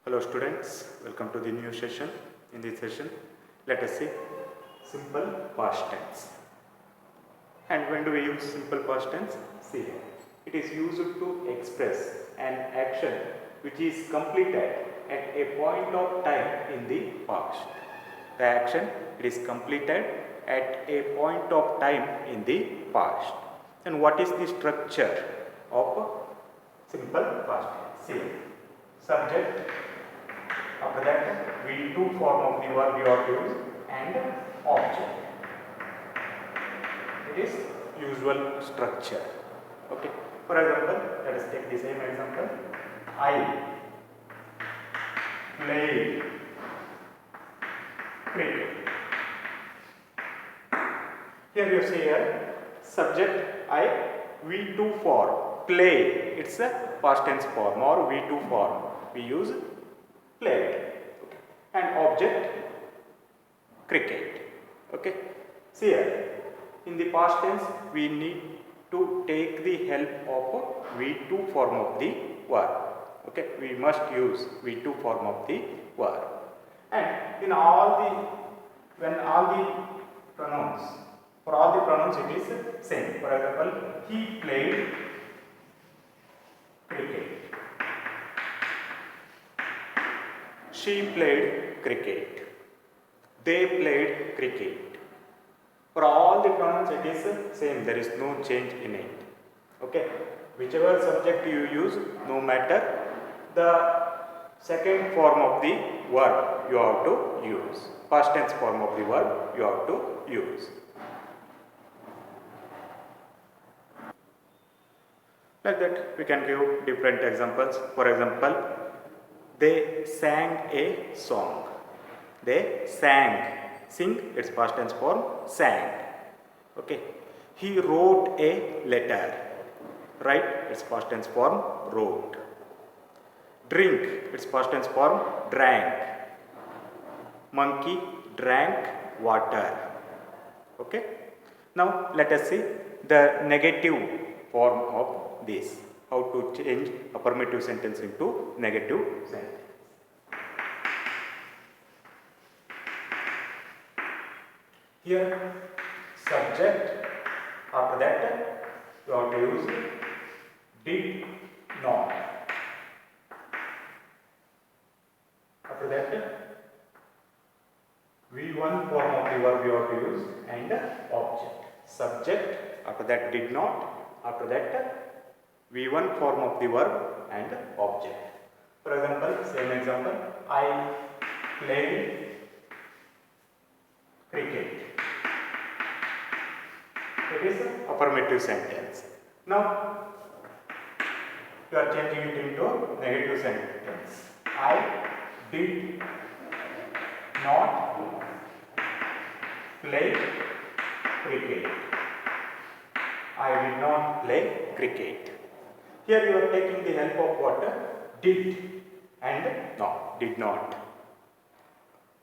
Hello students, welcome to the new session. In this session, let us see simple past tense. And when do we use simple past tense? See, it is used to express an action which is completed at a point of time in the past. The action it is completed at a point of time in the past. And what is the structure of simple past tense? See, subject. After that, V2 form of the verb you have to use and object. It is usual structure. Okay. For example, let us take the same example. I play cricket. Here you see here subject I, V2 form, play. It's a past tense form or V2 form. We use played. Okay. And object cricket. Okay. See here, in the past tense we need to take the help of V2 form of the verb. Okay. We must use V2 form of the verb. And in when all the pronouns, for all the pronouns it is same. For example, he played cricket. She played cricket. They played cricket. For all the pronouns it is same. There is no change in it. Okay. Whichever subject you use, no matter the second form of the verb you have to use. Past tense form of the verb you have to use. Like that we can give different examples. For example, they sang a song. They sang. Sing, its past tense form, sang. Okay. He wrote a letter. Write, its past tense form, wrote. Drink, its past tense form, drank. Monkey drank water. Okay. Now let us see the negative form of this. How to change affirmative sentence into negative sentence. Here, subject, after that you have to use did not. After that, V1 form of the verb you have to use and object. Subject, after that did not, after that V1 form of the verb and object. For example, same example, I played cricket. It is an affirmative sentence. Now, you are changing it into negative sentence. I did not play cricket. I did not play cricket. Here you are taking the help of what? Did and not, did not.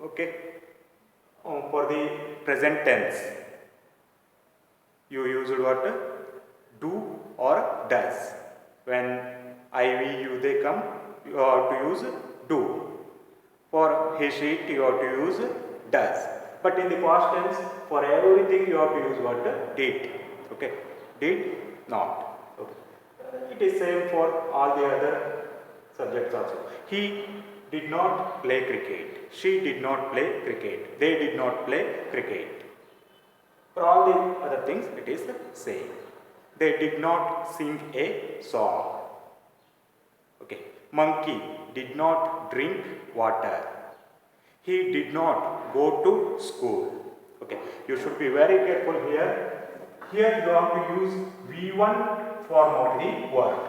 Okay. For the present tense, you used what? Do or does. When I, we, you, they come, you have to use do. For he, she, you have to use does. But in the past tense, for everything you have to use what? Did. Okay. Did not. Okay. It is same for all the other subjects also. He did not play cricket. She did not play cricket. They did not play cricket. For all the other things, it is the same. They did not sing a song. Okay. Monkey did not drink water. He did not go to school. Okay. You should be very careful here. Here you have to use V1 form of the verb.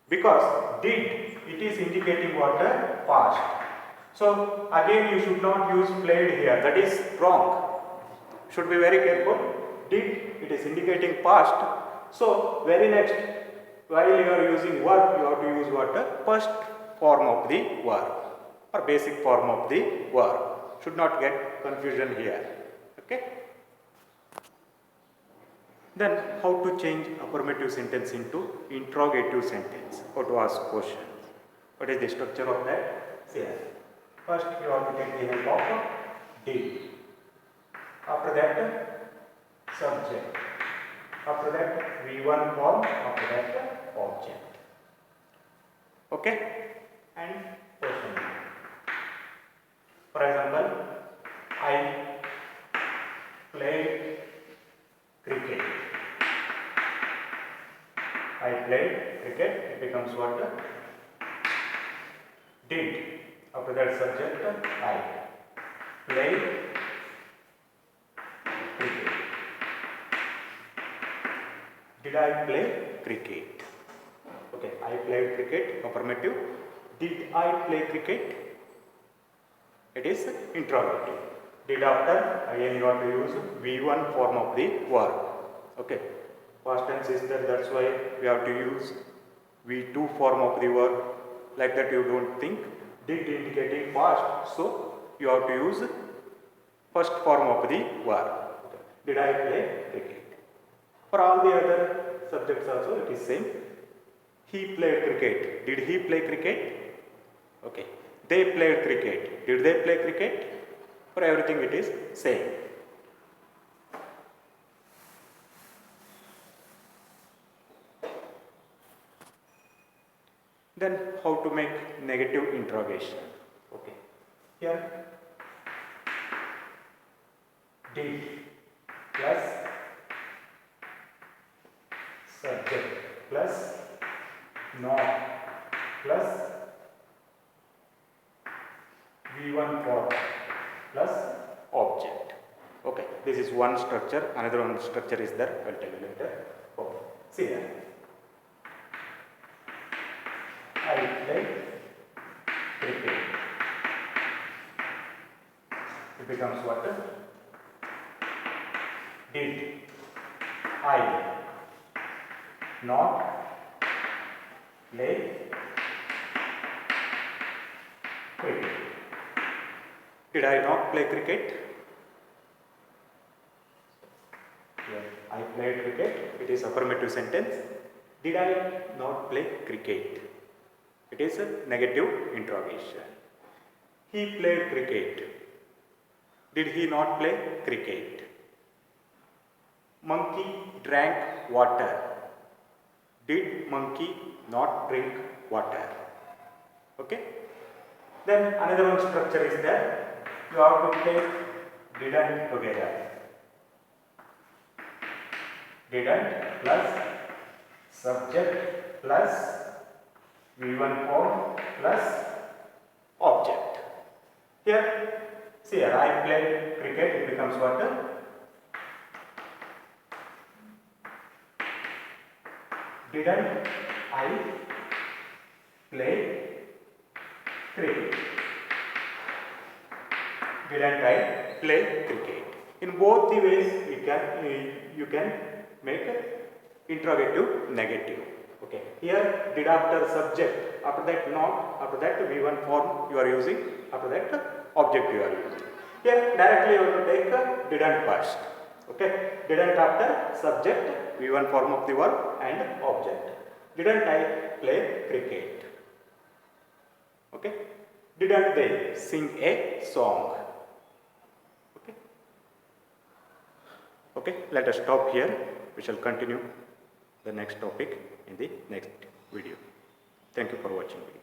Because did, it is indicating what? Past. So again you should not use played here. That is wrong. Should be very careful. Did, it is indicating past. So very next, while you are using verb, you have to use what? First form of the verb or basic form of the verb. Should not get confusion here. Okay. Then how to change affirmative sentence into interrogative sentence? How to ask questions? What is the structure of that? See here. First you have to take the help of did. After that subject. After that V1 form. After that object. Okay? And question. For example, I played cricket. I played cricket. It becomes what? Did. After that subject, I played cricket. Did I play cricket? Okay, I played cricket, affirmative. Did I play cricket? It is interrogative. Did after, again you have to use V1 form of the verb. Okay, past tense is there, that's why we have to use V2 form of the verb. Like that you don't think. Did indicating past, so you have to use first form of the verb. Okay. Did I play cricket? For all the other subjects also it is same. He played cricket. Did he play cricket? Okay. They played cricket. Did they play cricket? For everything it is same. Then how to make negative interrogation? Okay. Here did plus subject plus not plus V1 form plus object. Okay, this is one structure. Another one structure is there. I will tell you later. Okay. See here. I play cricket. It becomes what? Did I not play cricket? Did I not play cricket? Yeah, I played cricket. It is affirmative sentence. Did I not play cricket? It is a negative interrogation. He played cricket. Did he not play cricket? Monkey drank water. Did monkey not drink water? Okay. Then another one structure is there. You have to take didn't together. Didn't plus subject plus V1 form plus object. Here, see here, I played cricket, it becomes what? Didn't I play cricket? Didn't I play cricket? In both the ways, you can make interrogative negative. Okay. Here, did after subject, after that not, after that V1 form you are using, after that object you are using. Here, directly you have to take didn't first. Okay. Didn't after subject, V1 form of the verb and object. Didn't I play cricket? Okay. Didn't they sing a song? Okay. Okay. Let us stop here. We shall continue the next topic in the next video. Thank you for watching video.